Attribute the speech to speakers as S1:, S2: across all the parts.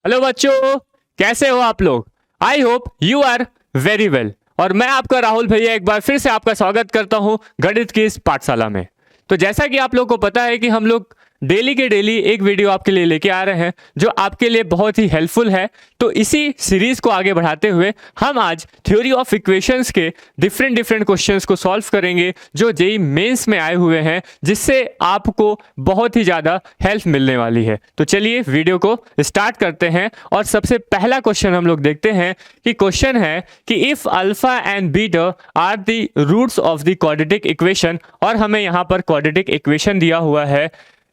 S1: Hello बच्चों, कैसे हो आप लोग। I hope you are very well. और मैं आपका राहुल भैया एक बार फिर से आपका स्वागत करता हूं गणित की इस पाठशाला में। तो जैसा कि आप लोग को पता है कि हम लोग डेली के डेली एक वीडियो आपके लिए लेके आ रहे हैं जो आपके लिए बहुत ही हेल्पफुल है। तो इसी सीरीज को आगे बढ़ाते हुए हम आज थ्योरी ऑफ इक्वेशंस के डिफरेंट डिफरेंट क्वेश्चंस को सॉल्व करेंगे जो जेईई मेंस में आए हुए हैं, जिससे आपको बहुत ही ज़्यादा हेल्प मिलने वाली है। तो चलिए वीडियो को स्टार्ट करते हैं और सबसे पहला क्वेश्चन हम लोग देखते हैं कि क्वेश्चन है कि if alpha and beta are the roots of the quadratic equation, और हमें यहाँ पर क्वाड्रेटिक इक्वेशन दिया हुआ है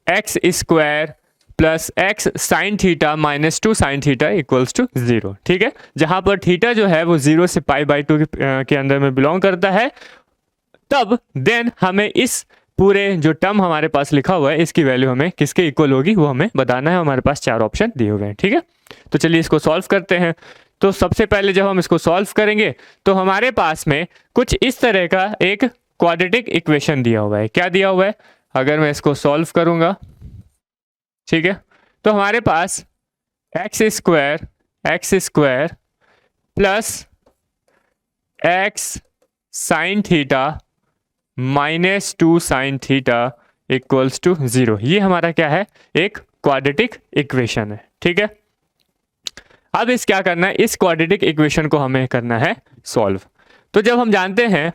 S1: x square plus x sine theta minus 2 sine theta equals to 0। ठीक है, जहां पर थीटा जो है वो 0 से π/2 के अंदर में बिलोंग करता है। तब देन हमें इस पूरे जो टर्म हमारे पास लिखा हुआ है इसकी वैल्यू हमें किसके इक्वल होगी वो हमें बताना है। हमारे पास 4 ऑप्शन दिए हुए हैं। ठीक है, तो चलिए इसको सॉल्व करते हैं। तो सबसे पहले जब हम इसको सॉल्व करेंगे तो हमारे पास में कुछ इस तरह का एक क्वाड्रेटिक इक्वेशन दिया हुआ है। क्या दिया हुआ है, अगर मैं इसको सॉल्व करूंगा, ठीक है, तो हमारे पास x square plus x sine theta minus 2 sine theta equals to 0। ये हमारा क्या है, एक क्वाड्रेटिक इक्वेशन है। ठीक है, अब इस क्या करना है, इस क्वाड्रेटिक इक्वेशन को हमें करना है सॉल्व। तो जब हम जानते हैं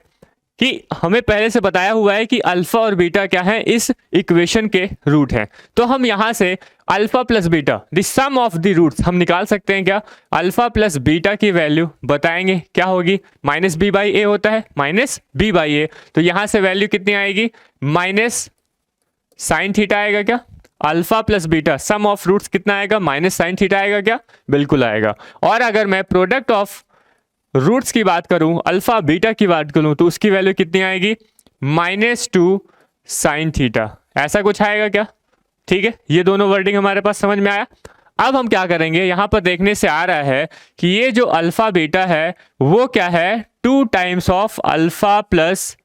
S1: कि हमें पहले से बताया हुआ है कि अल्फा और बीटा क्या है, इस इक्वेशन के रूट हैं, तो हम यहां से alpha plus beta the sum of the roots हम निकाल सकते हैं। क्या, अल्फा प्लस बीटा की वैल्यू बताएंगे क्या होगी, माइनस बी बाई ए होता है, माइनस बी बाई ए। तो यहां से वैल्यू कितनी आएगी, माइनस साइन थीटा आएगा। क्या, alpha plus beta sum of roots कितना आएगा, माइनस साइन थीटा आएगा। क्या, बिल्कुल आएगा। और अगर मैं प्रोडक्ट ऑफ रूट्स की बात करूं, अल्फा बीटा की बात करूं, तो उसकी वैल्यू कितनी आएगी, माइनस 2 साइन थीटा, ऐसा कुछ आएगा। क्या, ठीक है, ये दोनों वर्डिंग हमारे पास समझ में आया। अब हम क्या करेंगे, यहां पर देखने से आ रहा है कि ये जो अल्फा बीटा है वो क्या है, 2 times of alpha plus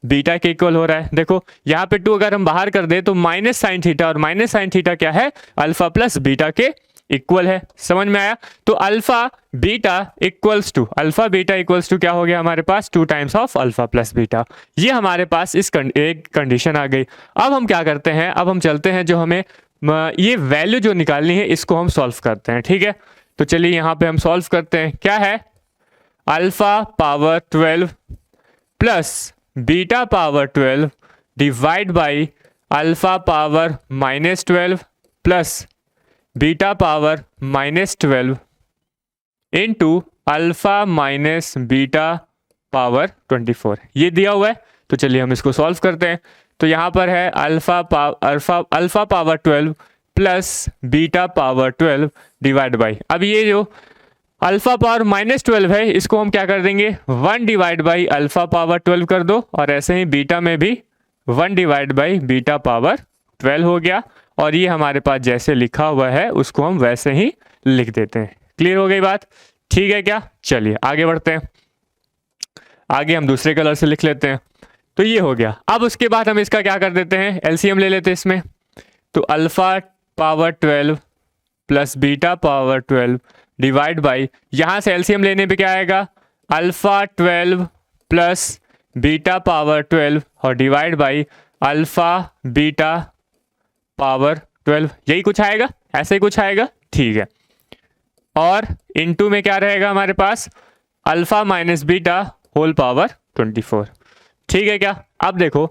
S1: beta के इक्वल हो रहा है। देखो यहाँ पे 2 अगर हम बाहर कर दे तो माइनस साइन थीटा, और माइनस साइन थीटा क्या है, अल्फा प्लस बीटा के इक्वल है। समझ में आया। तो अल्फा बीटा इक्वल्स टू क्या हो गया हमारे पास, 2 times of alpha plus beta. ये हमारे पास एक कंडीशन आ गई। अब हम क्या करते हैं, अब हम चलते हैं, जो हमें ये वैल्यू जो निकालनी है इसको हम सॉल्व करते हैं। ठीक है, तो चलिए यहाँ पे हम सॉल्व करते हैं। क्या है, alpha power 12 plus beta power 12 divide by alpha power minus 12 plus beta power minus 12 into alpha minus beta power 24, ये दिया हुआ है। तो चलिए हम इसको सॉल्व करते हैं। तो यहाँ पर है alpha power 12 plus beta power 12 divide by, अब ये जो अल्फा पावर माइनस 12 है इसको हम क्या कर देंगे, 1 डिवाइड बाई अल्फा पावर 12 कर दो, और ऐसे ही बीटा में भी 1 डिवाइड बाई बीटा पावर 12 हो गया। और ये हमारे पास जैसे लिखा हुआ है उसको हम वैसे ही लिख देते हैं। क्लियर हो गई बात, ठीक है क्या। चलिए आगे बढ़ते हैं, आगे हम दूसरे कलर से लिख लेते हैं। तो ये हो गया। अब उसके बाद हम इसका क्या कर देते हैं, एलसीएम ले लेते हैं इसमें। तो alpha power 12 plus beta power 12 divide by, यहां से एलसीएम लेने पे क्या आएगा, अल्फा 12 प्लस बीटा पावर 12 और divide by alpha beta power 12, यही कुछ आएगा, ऐसे ही कुछ आएगा। ठीक है, और इनटू में क्या रहेगा हमारे पास, alpha minus beta whole power 24। ठीक है क्या। अब देखो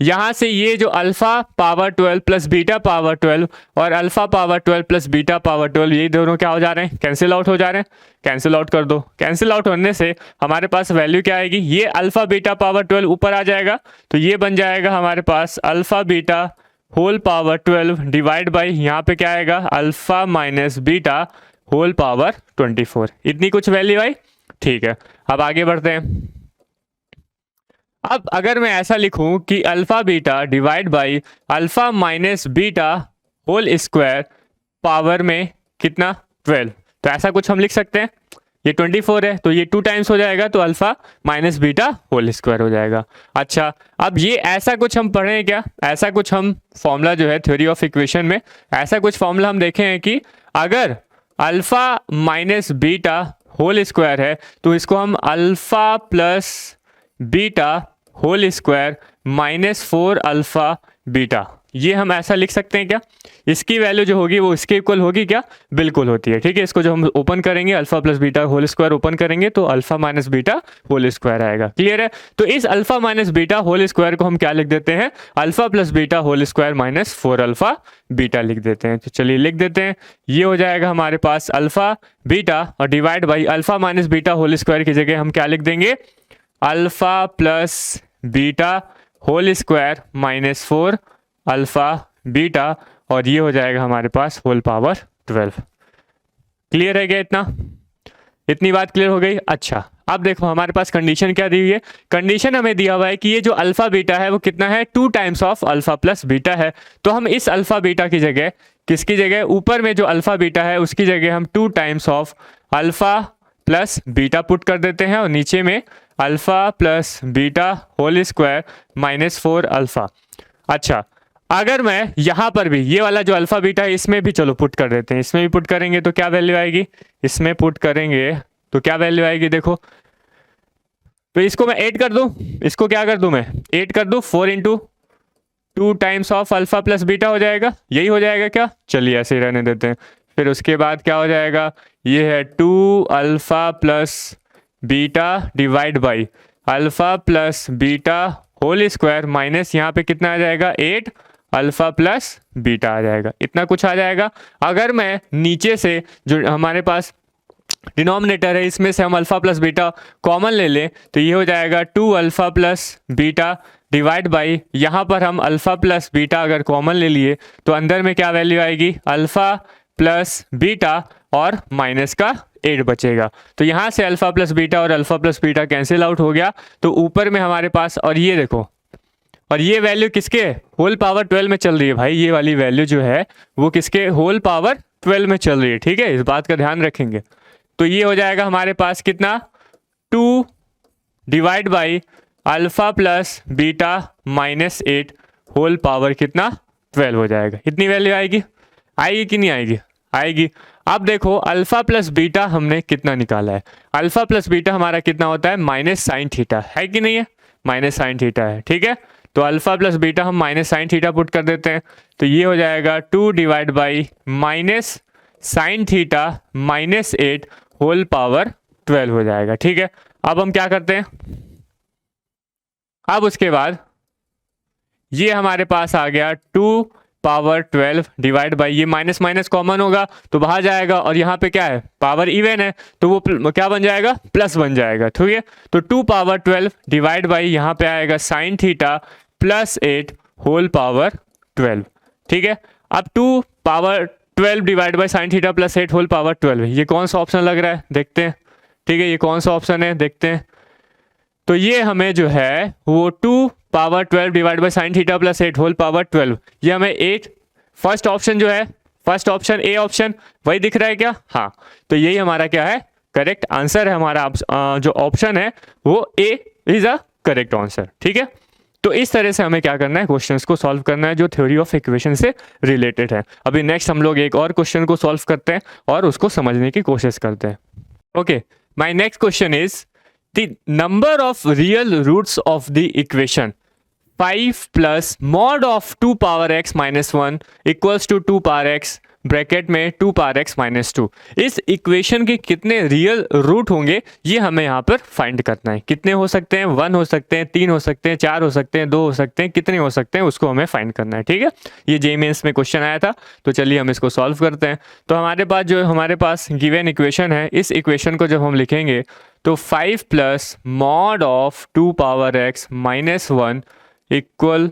S1: यहां से ये जो alpha power 12 plus beta power 12 और alpha power 12 plus beta power 12, ये दोनों क्या हो जा रहे हैं, कैंसिल आउट हो जा रहे हैं। कैंसिल आउट कर दो, कैंसिल आउट होने से हमारे पास वैल्यू क्या आएगी, ये अल्फा बीटा पावर 12 ऊपर आ जाएगा, तो ये बन जाएगा हमारे पास alpha beta whole power 12 divide by, यहाँ पे क्या आएगा, alpha minus beta whole power 24। इतनी कुछ वैल्यू आई। ठीक है, अब आगे बढ़ते हैं। अब अगर मैं ऐसा लिखूं कि alpha beta divide by alpha minus beta whole square power में कितना, 12, तो ऐसा कुछ हम लिख सकते हैं। ये 24 है तो ये 2 टाइम्स हो जाएगा, तो alpha minus beta whole square हो जाएगा। अच्छा, अब ये ऐसा कुछ हम पढ़े हैं क्या, ऐसा कुछ हम फॉर्मूला जो है थ्योरी ऑफ इक्वेशन में, ऐसा कुछ फॉर्मूला हम देखे हैं कि अगर alpha minus beta whole square है, तो इसको हम alpha plus beta whole square minus 4 alpha beta, ये हम ऐसा लिख सकते हैं क्या? इसकी वैल्यू जो होगी वो इसके इक्वल होगी क्या? बिल्कुल होती है। ठीक है, इसको जो हम ओपन करेंगे alpha plus beta whole square open करेंगे तो alpha minus beta whole square आएगा। क्लियर है? तो इस alpha minus beta whole square को हम क्या लिख देते हैं? Alpha plus beta whole square minus 4 alpha beta लिख देते हैं। तो चलिए लिख देते हैं, ये हो जाएगा हमारे पास अल्फा बीटा और divide by alpha minus beta whole square की जगह हम क्या लिख देंगे? Alpha plus beta whole square minus 4 alpha beta, और ये हो जाएगा हमारे पास होल पावर 12। क्लियर है क्या? इतनी बात क्लियर हो गई? अच्छा, अब देखो हमारे पास कंडीशन क्या दी हुई है। कंडीशन हमें दिया हुआ है कि ये जो अल्फा बीटा है वो कितना है? 2 times of alpha plus beta है। तो हम इस अल्फा बीटा की जगह, किसकी जगह? ऊपर में जो अल्फा बीटा है उसकी जगह हम 2 times of alpha plus beta put कर देते हैं और नीचे में alpha plus beta whole square minus 4 alpha. अच्छा, अगर मैं यहाँ पर भी ये वाला जो अल्फा बीटा है इसमें भी चलो पुट कर देते हैं, इसमें भी पुट करेंगे तो क्या वैल्यू आएगी? इसमें पुट करेंगे तो क्या वैल्यू आएगी? देखो, तो इसको मैं 8 कर दूं, इसको क्या कर दूं मैं? 8 कर दूं, 4 into 2 times of alpha plus beta हो जाएगा, यही हो जाएगा क्या? चलिए ऐसे ही रहने देते हैं। फिर उसके बाद क्या हो जाएगा? ये है 2 alpha plus beta divide by alpha plus beta whole square minus यहाँ पे कितना आ जाएगा? 8 अल्फा प्लस बीटा आ जाएगा, इतना कुछ आ जाएगा। अगर मैं नीचे से जो हमारे पास डिनोमिनेटर है इसमें से हम अल्फा प्लस बीटा कॉमन ले लें तो ये हो जाएगा 2 alpha plus beta divide by, यहाँ पर हम अल्फा प्लस बीटा अगर कॉमन ले लिए तो अंदर में क्या वैल्यू आएगी? अल्फा प्लस बीटा और माइनस का 8 बचेगा। तो यहाँ से अल्फा प्लस बीटा और alpha plus beta cancel out हो गया, तो ऊपर में हमारे पास, और ये देखो, और ये वैल्यू किसके? होल पावर 12 में चल रही है भाई, ये वाली वैल्यू जो है वो किसके? होल पावर 12 में चल रही है। ठीक है, इस बात का ध्यान रखेंगे। तो ये हो जाएगा हमारे पास कितना? 2 divide by alpha plus beta minus 8 whole power कितना? 12 हो जाएगा। इतनी वैल्यू आएगी? आएगी कि नहीं आएगी? आएगी। अब देखो अल्फा प्लस बीटा हमने कितना निकाला है? अल्फा प्लस बीटा हमारा कितना होता है? माइनस साइन थीटा, है कि नहीं है? माइनस साइन थीटा है। ठीक है, तो अल्फा प्लस बीटा हम माइनस साइन थीटा पुट कर देते हैं, तो ये हो जाएगा 2 divide by minus sine theta minus 8 whole power 12 हो जाएगा। ठीक है, अब हम क्या करते हैं? अब उसके बाद ये हमारे पास आ गया 2 पावर 12 डिवाइड बाई, ये माइनस माइनस कॉमन होगा तो बाहर जाएगा, और यहाँ पे क्या है? पावर इवन है तो वो क्या बन जाएगा? प्लस बन जाएगा। ठीक है, तो 2 पावर 12 डिवाइड बाई यहाँ पे आएगा sine theta plus 8 whole power 12। ठीक है, अब 2 power 12 divide by sine theta plus 8 whole power 12, ये कौन सा ऑप्शन लग रहा है? देखते हैं। ठीक है, ये कौन सा ऑप्शन है? देखते हैं। तो ये हमें जो है वो 2 power 12 divide by sine theta plus 8 whole power 12, ये हमें 8, फर्स्ट ऑप्शन जो है, फर्स्ट ऑप्शन ए ऑप्शन वही दिख रहा है क्या? हाँ, तो यही हमारा क्या है? करेक्ट आंसर है हमारा। जो ऑप्शन है वो ए इज अ करेक्ट आंसर। ठीक है, तो इस तरह से हमें क्या करना है? क्वेश्चंस को सॉल्व करना है जो थ्योरी ऑफ इक्वेशन से रिलेटेड है। अभी नेक्स्ट हम लोग एक और क्वेश्चन को सॉल्व करते हैं और उसको समझने की कोशिश करते हैं। Okay, my next question is the number of real roots of the equation 5 plus mod of 2 power x minus 1 equals to 2 power x bracket में 2 पावर x माइनस 2। इस इक्वेशन के कितने रियल रूट होंगे ये हमें यहाँ पर फाइंड करना है। कितने हो सकते हैं? 1 हो सकते हैं, 3 हो सकते हैं, 4 हो सकते हैं, 2 हो सकते हैं, कितने हो सकते हैं उसको हमें फाइंड करना है। ठीक है, ये जेईई मेंस में क्वेश्चन आया था, तो चलिए हम इसको सॉल्व करते हैं। तो हमारे पास गिवन इक्वेशन है, इस इक्वेशन को जब हम लिखेंगे तो 5 plus mod of 2 power x minus 1 equal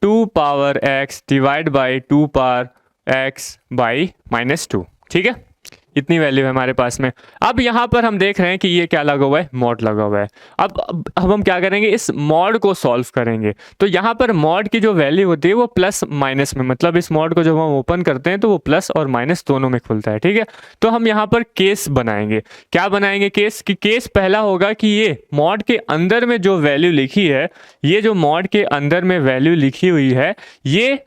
S1: 2 power x divide by 2 power x by minus 2। ठीक है, इतनी वैल्यू है हमारे पास में। अब यहाँ पर हम देख रहे हैं कि ये क्या लगा हुआ है? मॉड लगा हुआ है। अब हम क्या करेंगे? इस मॉड को सॉल्व करेंगे। तो यहाँ पर मॉड की जो वैल्यू होती है वो प्लस माइनस में, मतलब इस मॉड को जब हम ओपन करते हैं तो वो प्लस और माइनस दोनों में खुलता है। ठीक है, तो हम यहाँ पर केस बनाएंगे। क्या बनाएंगे? केस कि केस पहला होगा कि ये मॉड के अंदर में जो वैल्यू लिखी है, ये जो मॉड के अंदर में वैल्यू लिखी हुई है, ये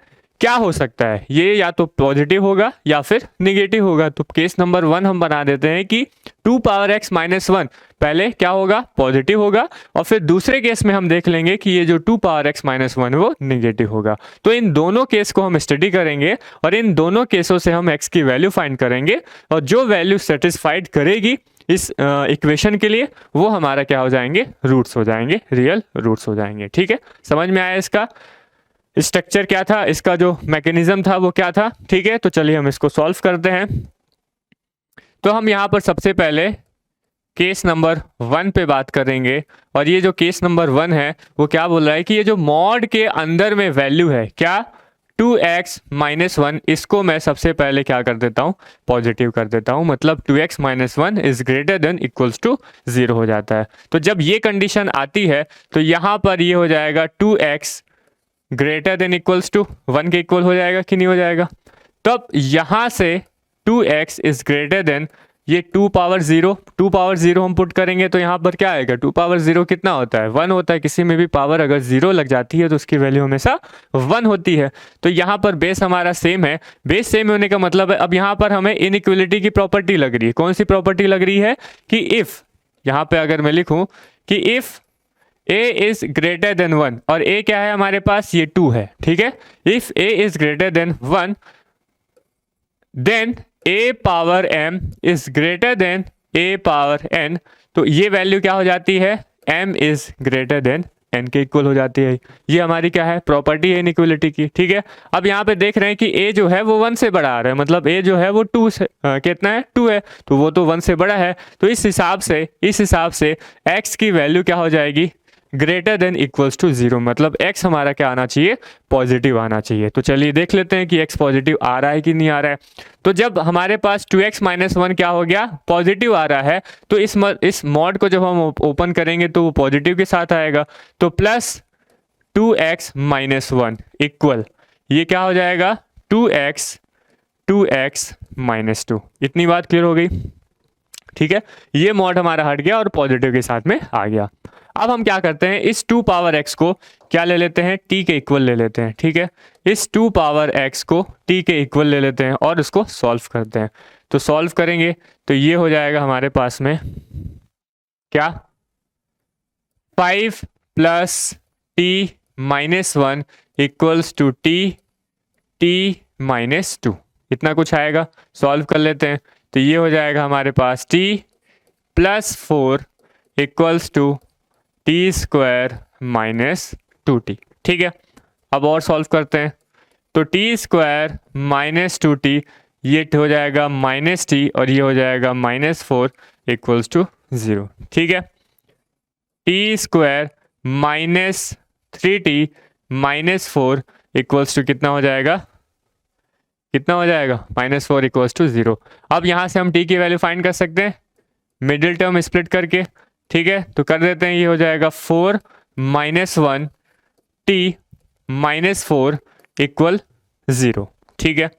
S1: क्या हो सकता है, ये या तो पॉजिटिव होगा या फिर निगेटिव होगा। तो केस नंबर 1 हम बना देते हैं कि 2 पावर x माइनस 1 पहले क्या होगा, पॉजिटिव होगा, और फिर दूसरे केस में हम देख लेंगे कि ये जो 2 पावर x माइनस 1 वो निगेटिव होगा। तो इन दोनों केस को हम स्टडी करेंगे और इन दोनों केसों से हम x की वैल्यू फाइंड करेंगे, और जो वैल्यू सेटिस्फाइड करेगी इस इक्वेशन के लिए वो हमारा क्या हो जाएंगे, रूट्स हो जाएंगे, रियल रूट्स हो जाएंगे। ठीक है, समझ में आया इसका स्ट्रक्चर क्या था, इसका जो मैकेनिज्म था वो क्या था। ठीक है, तो चलिए हम इसको सॉल्व करते हैं। तो हम यहाँ पर सबसे पहले केस नंबर 1 पे बात करेंगे, और ये जो केस नंबर 1 है वो क्या बोल रहा है कि ये जो मॉड के अंदर में वैल्यू है क्या, 2x माइनस 1, इसको मैं सबसे पहले क्या कर देता हूँ, पॉजिटिव कर देता हूँ, मतलब 2x minus 1 is greater than equals to 0 हो जाता है। तो जब ये कंडीशन आती है तो यहाँ पर ये हो जाएगा 2x greater than equals to 1 के इक्वल हो जाएगा कि नहीं हो जाएगा। तब यहाँ से 2x इज ग्रेटर देन ये 2 पावर 0 हम पुट करेंगे तो यहाँ पर क्या आएगा, 2 पावर 0 कितना होता है, 1 होता है। किसी में भी पावर अगर 0 लग जाती है तो उसकी वैल्यू हमेशा 1 होती है। तो यहाँ पर बेस हमारा सेम है, बेस सेम होने का मतलब है अब यहाँ पर हमें इनइक्वलिटी की प्रॉपर्टी लग रही है। कौन सी प्रॉपर्टी लग रही है कि इफ़, यहाँ पे अगर मैं लिखूँ कि if a is greater than 1, और a क्या है हमारे पास, ये 2 है। ठीक है, if a is greater than 1 then a power m is greater than a power n, तो ये वैल्यू क्या हो जाती है, m is greater than n के इक्वल हो जाती है। ये हमारी क्या है, प्रॉपर्टी है इनइक्वलिटी की। ठीक है, अब यहाँ पे देख रहे हैं कि a जो है वो 1 से बड़ा आ रहा है, मतलब a जो है वो 2 से कितना है, 2 है, तो वो तो 1 से बड़ा है। तो इस हिसाब से x की वैल्यू क्या हो जाएगी, ग्रेटर देन इक्वल्स टू 0, मतलब x हमारा क्या आना चाहिए, पॉजिटिव आना चाहिए। तो चलिए देख लेते हैं कि x पॉजिटिव आ रहा है कि नहीं आ रहा है। तो जब हमारे पास 2x माइनस 1 क्या हो गया, पॉजिटिव आ रहा है, तो इस मॉड को जब हम ओपन करेंगे तो वो पॉजिटिव के साथ आएगा। तो प्लस 2x माइनस 1 इक्वल ये क्या हो जाएगा, 2x माइनस 2। इतनी बात क्लियर हो गई। ठीक है, ये मॉड हमारा हट गया और पॉजिटिव के साथ में आ गया। अब हम क्या करते हैं, इस 2 पावर x को क्या ले लेते हैं, t के इक्वल ले लेते हैं। ठीक है, इस 2 पावर x को t के इक्वल ले लेते हैं और उसको सॉल्व करते हैं। तो सॉल्व करेंगे तो ये हो जाएगा हमारे पास में क्या, 5 plus t minus 1 equals to t minus 2, इतना कुछ आएगा। सॉल्व कर लेते हैं तो ये हो जाएगा हमारे पास t plus 4 equals to t square minus 2t। ठीक है, अब और सॉल्व करते हैं तो टी स्क्वायर माइनस 2t ये हो जाएगा माइनस t, और ये हो जाएगा माइनस 4 इक्वल्स टू 0। ठीक है, t square minus 3t minus 4 equals to कितना हो जाएगा, माइनस 4 इक्वल्स टू 0। अब यहाँ से हम t की वैल्यू फाइंड कर सकते हैं मिडिल टर्म स्प्लिट करके। ठीक है, तो कर देते हैं, ये हो जाएगा 4 माइनस 1 t माइनस 4 इक्वल 0। ठीक है,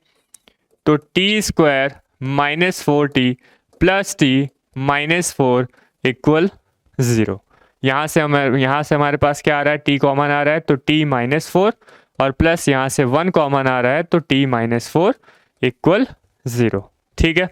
S1: तो T square minus 4t plus t minus 4 equal 0। यहाँ से हमारे पास क्या आ रहा है, t कॉमन आ रहा है तो t माइनस 4, और प्लस यहाँ से 1 कॉमन आ रहा है तो t माइनस 4 इक्वल 0। ठीक है,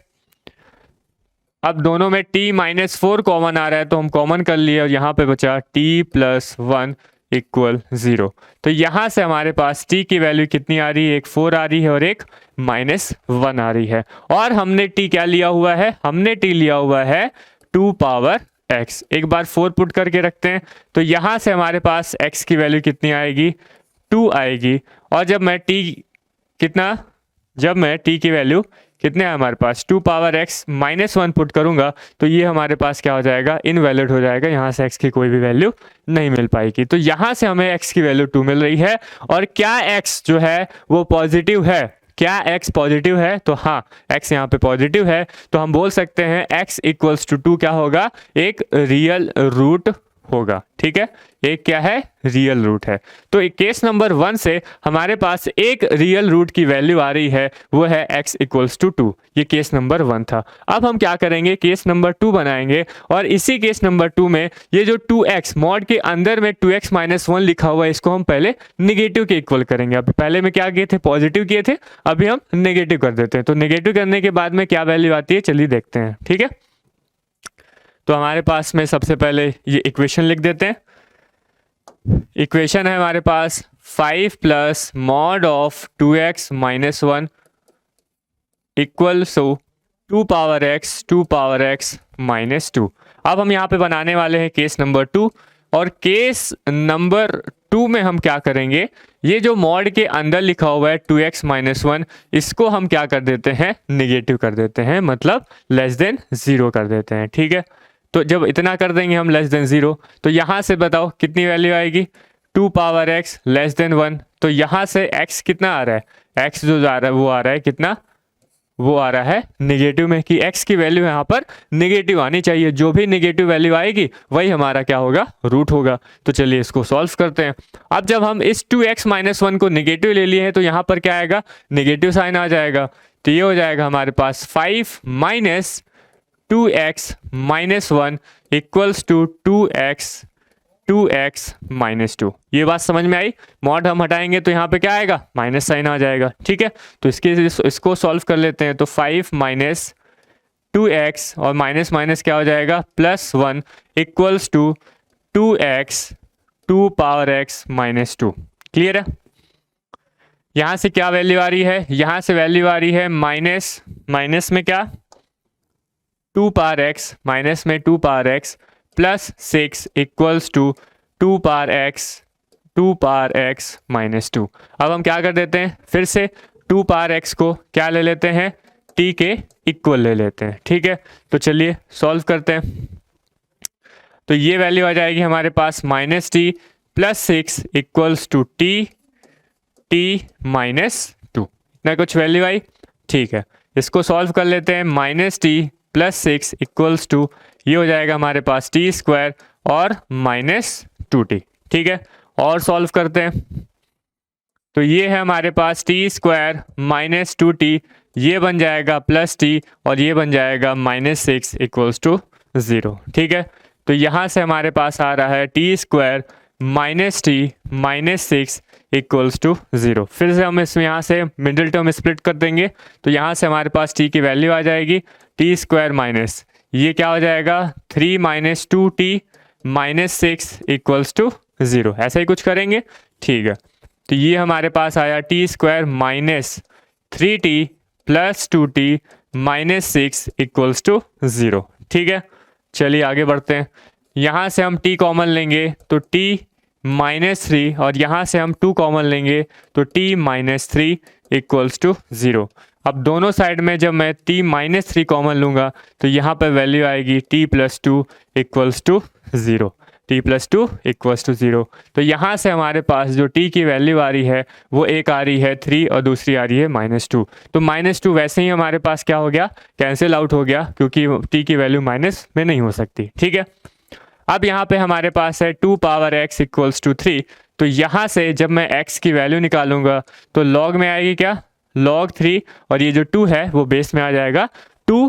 S1: अब दोनों में t माइनस 4 कॉमन आ रहा है तो हम कॉमन कर लिए, और यहाँ पे बचा t प्लस 1 इक्वल 0। तो यहाँ से हमारे पास t की वैल्यू कितनी आ रही है, एक 4 आ रही है और एक माइनस 1 आ रही है। और हमने t क्या लिया हुआ है, हमने t लिया हुआ है 2 पावर x। एक बार 4 पुट करके रखते हैं तो यहाँ से हमारे पास x की वैल्यू कितनी आएगी, 2 आएगी। और जब मैं t की वैल्यू कितने है हमारे पास, 2 पावर x माइनस 1 पुट करूंगा तो ये हमारे पास क्या हो जाएगा, इनवैलिड हो जाएगा। यहाँ से x की कोई भी वैल्यू नहीं मिल पाएगी। तो यहाँ से हमें x की वैल्यू 2 मिल रही है। और क्या x जो है वो पॉजिटिव है, क्या x पॉजिटिव है, तो हाँ x यहाँ पे पॉजिटिव है। तो हम बोल सकते हैं x इक्वल्स टू 2 क्या होगा, एक रियल रूट होगा। ठीक है, एक क्या है, रियल रूट है। तो केस नंबर 1 से हमारे पास एक रियल रूट की वैल्यू आ रही है, वो है x इक्वल्स टू 2। ये केस नंबर 1 था। अब हम क्या करेंगे, केस नंबर 2 बनाएंगे और इसी केस नंबर 2 में ये जो 2x मॉड के अंदर में 2x माइनस 1 लिखा हुआ है, इसको हम पहले निगेटिव के इक्वल करेंगे। अब पहले में क्या किए थे, पॉजिटिव किए थे, अभी हम नेगेटिव कर देते हैं। तो नेगेटिव करने के बाद में क्या वैल्यू आती है, चलिए देखते हैं। ठीक है, तो हमारे पास में सबसे पहले ये इक्वेशन लिख देते हैं। इक्वेशन है हमारे पास 5 plus mod of 2x minus 1 equal to 2 power x minus 2। अब हम यहाँ पे बनाने वाले हैं केस नंबर 2, और केस नंबर 2 में हम क्या करेंगे, ये जो मॉड के अंदर लिखा हुआ है 2x माइनस 1, इसको हम क्या कर देते हैं, निगेटिव कर देते हैं, मतलब लेस देन 0 कर देते हैं। ठीक है, तो जब इतना कर देंगे हम लेस देन 0, तो यहाँ से बताओ कितनी वैल्यू आएगी, 2 पावर x लेस देन 1। तो यहाँ से x कितना आ रहा है, x जो आ रहा है वो आ रहा है कितना, वो आ रहा है नेगेटिव में, कि x की वैल्यू यहाँ पर नेगेटिव आनी चाहिए। जो भी नेगेटिव वैल्यू आएगी वही हमारा क्या होगा, रूट होगा। तो चलिए इसको सॉल्व करते हैं। अब जब हम इस 2x माइनस 1 को नेगेटिव ले लिए हैं, तो यहाँ पर क्या आएगा, नेगेटिव साइन आ जाएगा। तो ये हो जाएगा हमारे पास 5 minus 2x minus 1 equals to 2x minus 2। ये बात समझ में आई। मॉड हम हटाएंगे तो यहाँ पे क्या आएगा, माइनस साइन आ जाएगा। ठीक है, तो इसको सॉल्व कर लेते हैं। तो 5 माइनस 2x और माइनस माइनस क्या हो जाएगा, plus 1 equals to 2x 2 power x minus 2। Clear है। यहाँ से क्या वैल्यू आ रही है, यहाँ से वैल्यू आ रही है माइनस में क्या, 2 पावर x माइनस में 2 power x plus 6 equals to 2 power x minus 2। अब हम क्या कर देते हैं, फिर से 2 पावर x को क्या ले लेते हैं, t के इक्वल ले लेते हैं। ठीक है, तो चलिए सॉल्व करते हैं। तो ये वैल्यू आ जाएगी हमारे पास minus t plus 6 equals to t minus 2। इतना कुछ वैल्यू आई। ठीक है, इसको सॉल्व कर लेते हैं। Minus t plus 6 equals to, ये हो जाएगा हमारे पास टी स्क्वायर और माइनस 2t। ठीक है, और सॉल्व करते हैं। तो ये है हमारे पास टी स्क्वायर माइनस 2t, ये बन जाएगा प्लस टी और ये बन जाएगा माइनस 6 इक्वल्स टू 0। ठीक है, तो यहाँ से हमारे पास आ रहा है t square minus t minus 6 equals to 0। फिर से हम इसमें यहाँ से मिडिल टर्म स्प्लिट कर देंगे, तो यहाँ से हमारे पास t की वैल्यू आ जाएगी टी स्क्वायर माइनस, ये क्या हो जाएगा 3 minus 2t minus 6 equals to 0। ऐसा ही कुछ करेंगे। ठीक है, तो ये हमारे पास आया t square minus 3t plus 2t minus 6 equals to 0। ठीक है, चलिए आगे बढ़ते हैं। यहाँ से हम t कॉमन लेंगे तो t माइनस 3, और यहाँ से हम 2 कॉमन लेंगे तो t माइनस 3 इक्वल्स टू 0। अब दोनों साइड में जब मैं t माइनस 3 कॉमन लूँगा तो यहाँ पर वैल्यू आएगी t plus 2 equals to 0। t plus 2 equals to 0। तो यहाँ से हमारे पास जो t की वैल्यू आ रही है वो एक आ रही है 3 और दूसरी आ रही है -2। तो -2 वैसे ही हमारे पास क्या हो गया, कैंसिल आउट हो गया, क्योंकि t की वैल्यू माइनस में नहीं हो सकती। ठीक है, अब यहाँ पे हमारे पास है 2 पावर x इक्वल्स टू 3। तो यहाँ से जब मैं x की वैल्यू निकालूंगा तो log में आएगी क्या, log 3, और ये जो 2 है वो बेस में आ जाएगा 2।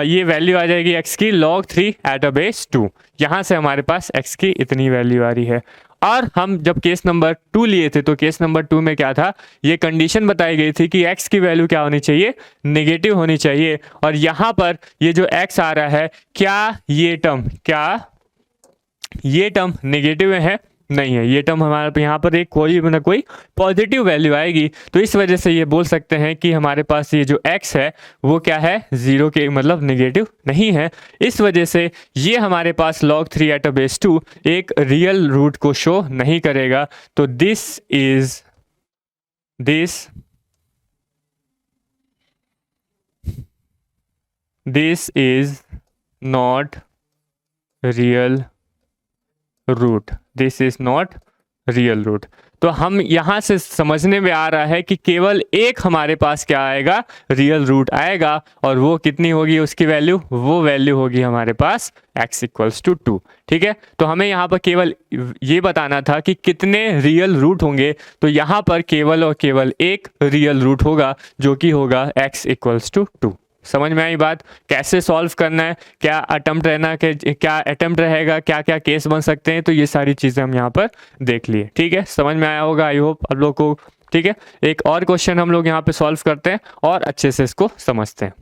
S1: ये वैल्यू आ जाएगी x की log 3 एट अ बेस 2। यहाँ से हमारे पास x की इतनी वैल्यू आ रही है। और हम जब केस नंबर 2 लिए थे तो केस नंबर 2 में क्या था, ये कंडीशन बताई गई थी कि x की वैल्यू क्या होनी चाहिए, नेगेटिव होनी चाहिए। और यहाँ पर ये जो x आ रहा है, क्या ये टर्म नेगेटिव है, नहीं है। ये टर्म हमारे यहाँ पर एक कोई ना कोई पॉजिटिव वैल्यू आएगी। तो इस वजह से ये बोल सकते हैं कि हमारे पास ये जो x है वो क्या है, 0 के मतलब नेगेटिव नहीं है। इस वजह से ये हमारे पास log 3 एट अ बेस 2 एक रियल रूट को शो नहीं करेगा। तो this is not real root, this is not real root. तो हम यहाँ से समझने में आ रहा है कि केवल एक हमारे पास क्या आएगा, रियल रूट आएगा, और वो कितनी होगी उसकी वैल्यू, वो वैल्यू होगी हमारे पास x इक्वल्स टू 2। ठीक है, तो हमें यहाँ पर केवल ये बताना था कि कितने रियल रूट होंगे, तो यहाँ पर केवल और केवल एक रियल रूट होगा जो कि होगा x इक्वल्स टू 2। समझ में आई बात, कैसे सॉल्व करना है, क्या अटेम्प्ट रहना, क्या अटेम्प्ट रहेगा, क्या क्या केस बन सकते हैं, तो ये सारी चीज़ें हम यहाँ पर देख लिए। ठीक है, समझ में आया होगा आई होप आप लोग को। ठीक है, एक और क्वेश्चन हम लोग यहाँ पे सॉल्व करते हैं और अच्छे से इसको समझते हैं।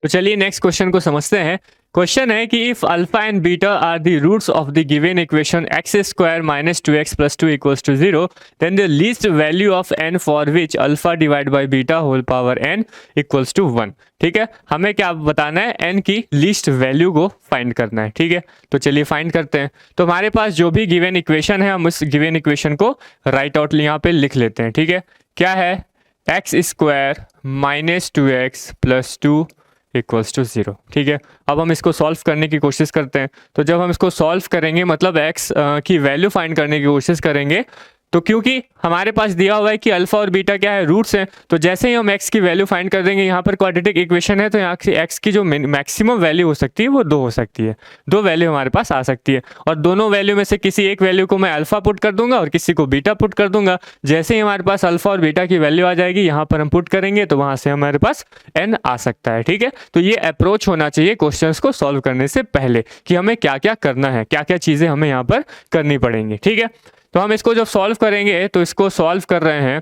S1: तो चलिए नेक्स्ट क्वेश्चन को समझते हैं। क्वेश्चन है कि if alpha and beta are the roots of the given equation x square minus 2x plus 2 equals to 0 then the least value of n for which alpha divide by beta whole power n equals to 1। ठीक है, हमें क्या बताना है, n की least value को find करना है। ठीक है, तो चलिए फाइंड करते हैं। तो हमारे पास जो भी गिवन इक्वेशन है हम उस गिवन इक्वेशन को राइट आउट यहाँ पे लिख लेते हैं। ठीक है, क्या है, x square minus 2x plus 2 equals to 0। ठीक है, अब हम इसको सॉल्व करने की कोशिश करते हैं। तो जब हम इसको सॉल्व करेंगे मतलब x की वैल्यू फाइंड करने की कोशिश करेंगे, तो क्योंकि हमारे पास दिया हुआ है कि अल्फा और बीटा क्या है, रूट्स हैं, तो जैसे ही हम x की वैल्यू फाइंड कर देंगे, यहाँ पर क्वाड्रेटिक इक्वेशन है तो यहाँ से x की जो मैक्सिमम वैल्यू हो सकती है वो 2 हो सकती है, 2 वैल्यू हमारे पास आ सकती है, और दोनों वैल्यू में से किसी एक वैल्यू को मैं अल्फा पुट कर दूंगा और किसी को बीटा पुट कर दूंगा। जैसे ही हमारे पास अल्फा और बीटा की वैल्यू आ जाएगी, यहाँ पर हम पुट करेंगे तो वहाँ से हमारे पास n आ सकता है। ठीक है, तो ये अप्रोच होना चाहिए क्वेश्चन को सॉल्व करने से पहले कि हमें क्या क्या करना है, क्या क्या चीज़ें हमें यहाँ पर करनी पड़ेंगी। ठीक है, तो हम इसको जब सॉल्व करेंगे तो इसको सॉल्व कर रहे हैं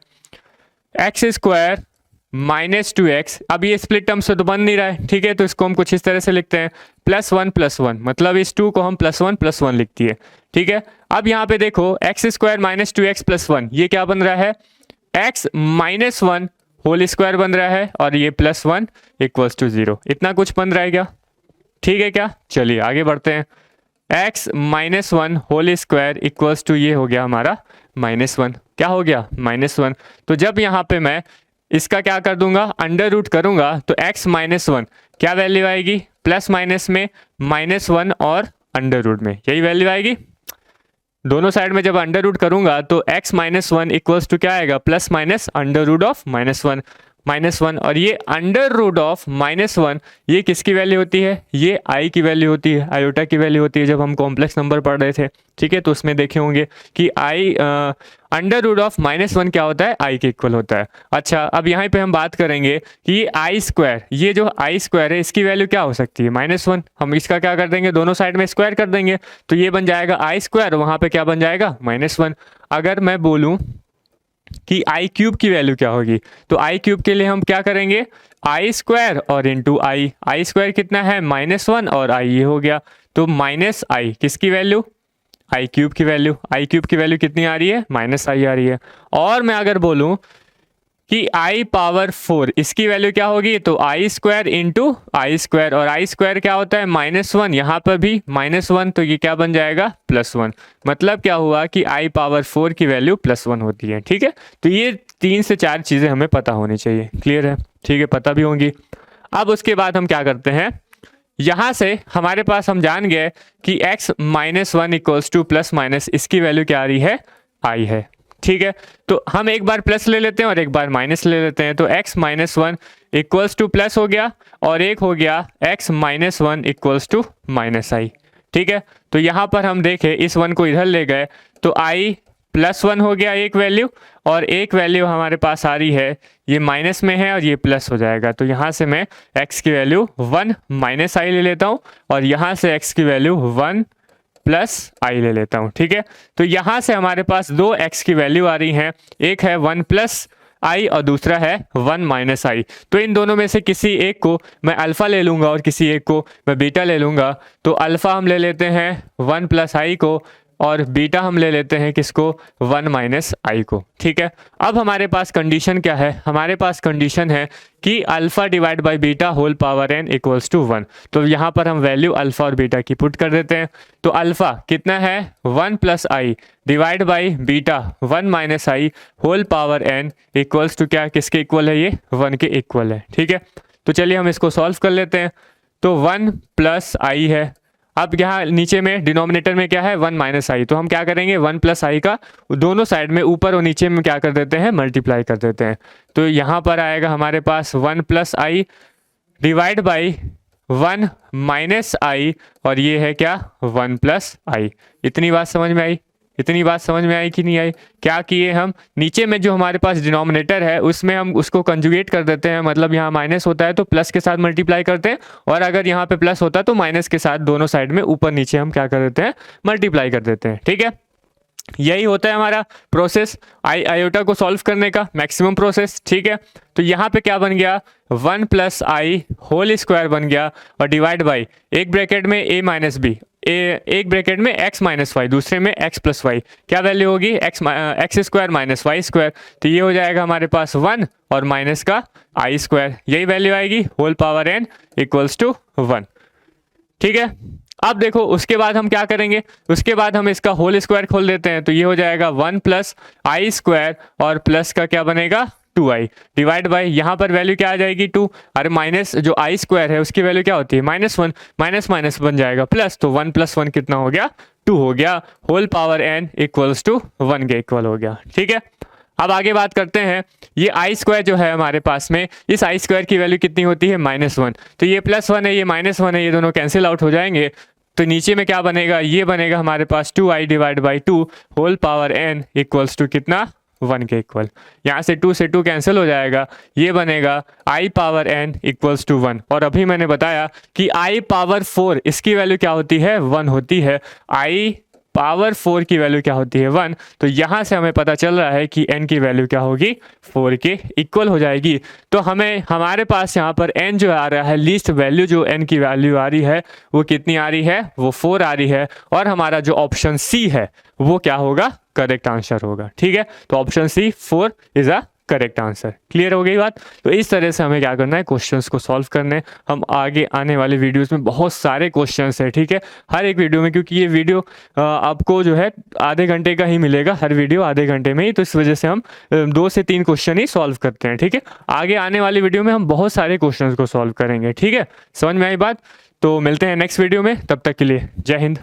S1: एक्स स्क्वायर माइनस 2x, अब ये स्प्लिट टर्म से तो बन नहीं रहा है। ठीक है, तो इसको हम कुछ इस तरह से लिखते हैं +1 मतलब इस 2 को हम +1 लिख दिए। ठीक है, अब यहाँ पे देखो x square minus 2x plus 1, ये क्या बन रहा है, x माइनस 1 होल स्क्वायर बन रहा है, और ये +1 इक्वल्स टू 0। इतना कुछ बन रहा है क्या, ठीक है क्या, चलिए आगे बढ़ते हैं। x minus 1 whole square equals to ये हो गया हमारा -1, क्या हो गया -1। तो जब यहाँ पे मैं इसका क्या कर दूंगा, अंडर रूट करूंगा, तो x माइनस 1 क्या वैल्यू आएगी, प्लस माइनस में -1 और अंडर रूट में यही वैल्यू आएगी। दोनों साइड में जब अंडर रूट करूंगा तो x माइनस 1 इक्वल्स टू क्या आएगा, plus minus under root of -1, और ये अंडर रूट ऑफ -1 ये किसकी वैल्यू होती है, ये i की वैल्यू होती है, आयोटा की वैल्यू होती है। जब हम कॉम्प्लेक्स नंबर पढ़ रहे थे, ठीक है, तो उसमें देखे होंगे कि अंडर रूट ऑफ -1 क्या होता है, i के इक्वल होता है। अच्छा, अब यहाँ पे हम बात करेंगे कि ये आई स्क्वायर, ये जो आई स्क्वायर है इसकी वैल्यू क्या हो सकती है, -1। हम इसका क्या कर देंगे, दोनों साइड में स्क्वायर कर देंगे, तो ये बन जाएगा आई स्क्वायर, वहाँ पे क्या बन जाएगा -1। अगर मैं बोलूँ कि आई क्यूब की वैल्यू क्या होगी, तो आई क्यूब के लिए हम क्या करेंगे, आई स्क्वायर और इंटू आई स्क्वायर कितना है -1 और आई ये हो गया, तो माइनस आई किसकी वैल्यू, आई क्यूब की वैल्यू कितनी आ रही है, -i आ रही है। और मैं अगर बोलूं कि i पावर 4 इसकी वैल्यू क्या होगी, तो आई स्क्वायर इंटू आई स्क्वायर, और आई स्क्वायर क्या होता है -1, यहाँ पर भी -1, तो ये क्या बन जाएगा +1। मतलब क्या हुआ कि i पावर 4 की वैल्यू +1 होती है। ठीक है, तो ये 3 से 4 चीज़ें हमें पता होनी चाहिए, क्लियर है, ठीक है, पता भी होंगी। अब उसके बाद हम क्या करते हैं, यहाँ से हमारे पास हम जान गए कि x minus 1 equals to plus minus इसकी वैल्यू क्या आ रही है, i है। ठीक है, तो हम एक बार प्लस ले लेते हैं और एक बार माइनस ले लेते हैं, तो x minus 1 equals to plus हो गया, और एक हो गया x minus 1 equals to -i। ठीक है, तो यहाँ पर हम देखें इस 1 को इधर ले गए तो i +1 हो गया एक वैल्यू, और एक वैल्यू हमारे पास आ रही है ये माइनस में है और ये प्लस हो जाएगा, तो यहाँ से मैं x की वैल्यू 1 - i ले लेता हूँ, और यहाँ से x की वैल्यू 1 + i ले लेता हूँ। ठीक है, तो यहाँ से हमारे पास 2 x की वैल्यू आ रही हैं, एक है 1 + i और दूसरा है 1 - i। तो इन दोनों में से किसी एक को मैं अल्फ़ा ले लूँगा और किसी एक को मैं बीटा ले लूँगा। तो अल्फ़ा हम ले लेते हैं 1 + i को, और बीटा हम ले लेते हैं किसको, 1 - i को। ठीक है, अब हमारे पास कंडीशन क्या है, हमारे पास कंडीशन है कि alpha divide by beta whole power n equals to 1। तो यहाँ पर हम वैल्यू अल्फ़ा और बीटा की पुट कर देते हैं। तो अल्फ़ा कितना है 1 + i divide by beta 1 - i whole power n equals to क्या, किसके इक्वल है, ये 1 के इक्वल है। ठीक है, तो चलिए हम इसको सॉल्व कर लेते हैं। तो 1 + i है, अब यहाँ नीचे में डिनोमिनेटर में क्या है 1 माइनस आई, तो हम क्या करेंगे 1 प्लस आई का दोनों साइड में ऊपर और नीचे में क्या कर देते हैं मल्टीप्लाई कर देते हैं। तो यहाँ पर आएगा हमारे पास 1 plus i divide by 1 minus i, और ये है क्या 1 प्लस आई। इतनी बात समझ में आई? इतनी बात समझ में आई कि नहीं आई? क्या किए हम, नीचे में जो हमारे पास डिनोमिनेटर है उसमें हम उसको कंजुगेट कर देते हैं, मतलब यहाँ माइनस होता है तो प्लस के साथ मल्टीप्लाई करते हैं, और अगर यहाँ पे प्लस होता है तो माइनस के साथ दोनों साइड में ऊपर नीचे हम क्या कर देते हैं मल्टीप्लाई कर देते हैं। ठीक है, यही होता है हमारा प्रोसेस आयोटा को सॉल्व करने का मैक्सिमम प्रोसेस। ठीक है, तो यहाँ पे क्या बन गया 1 प्लस आई होल स्क्वायर बन गया, और डिवाइड बाई एक ब्रैकेट में a माइनस बी, एक ब्रैकेट में x माइनस वाई, दूसरे में x प्लस वाई, क्या वैल्यू होगी x square minus y square, तो ये हो जाएगा हमारे पास 1 और माइनस का आई स्क्वायर, यही वैल्यू आएगी whole power n equals to 1। ठीक है, अब देखो उसके बाद हम क्या करेंगे, उसके बाद हम इसका होल स्क्वायर खोल देते हैं, तो ये हो जाएगा 1 प्लस आई स्क्वायर और प्लस का क्या बनेगा 2i डिवाइड बाई यहाँ पर वैल्यू क्या आ जाएगी 2, अरे माइनस जो आई स्क्वायर है उसकी वैल्यू क्या होती है -1, माइनस माइनस बन जाएगा प्लस, तो 1 प्लस 1 कितना हो गया 2 हो गया, whole power n equals to 1 के इक्वल हो गया। ठीक है, अब आगे बात करते हैं, ये आई स्क्वायर जो है हमारे पास में, इस आई स्क्वायर की वैल्यू कितनी होती है -1, तो ये +1 है ये -1 है, ये दोनों कैंसिल आउट हो जाएंगे, तो नीचे में क्या बनेगा, ये बनेगा हमारे पास 2i divide by 2 whole power n equals to कितना 1 के इक्वल, यहाँ से 2 से 2 कैंसिल हो जाएगा, ये बनेगा i power n equals to 1, और अभी मैंने बताया कि i पावर 4 इसकी वैल्यू क्या होती है 1 होती है, i पावर 4 की वैल्यू क्या होती है 1, तो यहाँ से हमें पता चल रहा है कि n की वैल्यू क्या होगी 4 के इक्वल हो जाएगी। तो हमें हमारे पास यहाँ पर n जो आ रहा है, लीस्ट वैल्यू जो n की वैल्यू आ रही है वो कितनी आ रही है, वो 4 आ रही है, और हमारा जो ऑप्शन सी है वो क्या होगा करेक्ट आंसर होगा। ठीक है, तो option C 4 is a correct answer. Clear हो गई बात? तो इस तरह से हमें क्या करना है क्वेश्चंस को सॉल्व करने, हम आगे आने वाले वीडियोस में बहुत सारे क्वेश्चंस है। ठीक है, हर एक वीडियो में, क्योंकि ये वीडियो आपको जो है आधे घंटे का ही मिलेगा, हर वीडियो आधे घंटे में ही, तो इस वजह से हम 2 से 3 क्वेश्चन ही सॉल्व करते हैं। ठीक है, आगे आने वाली वीडियो में हम बहुत सारे क्वेश्चन को सॉल्व करेंगे। ठीक है, समझ में आई बात? तो मिलते हैं नेक्स्ट वीडियो में, तब तक के लिए जय हिंद।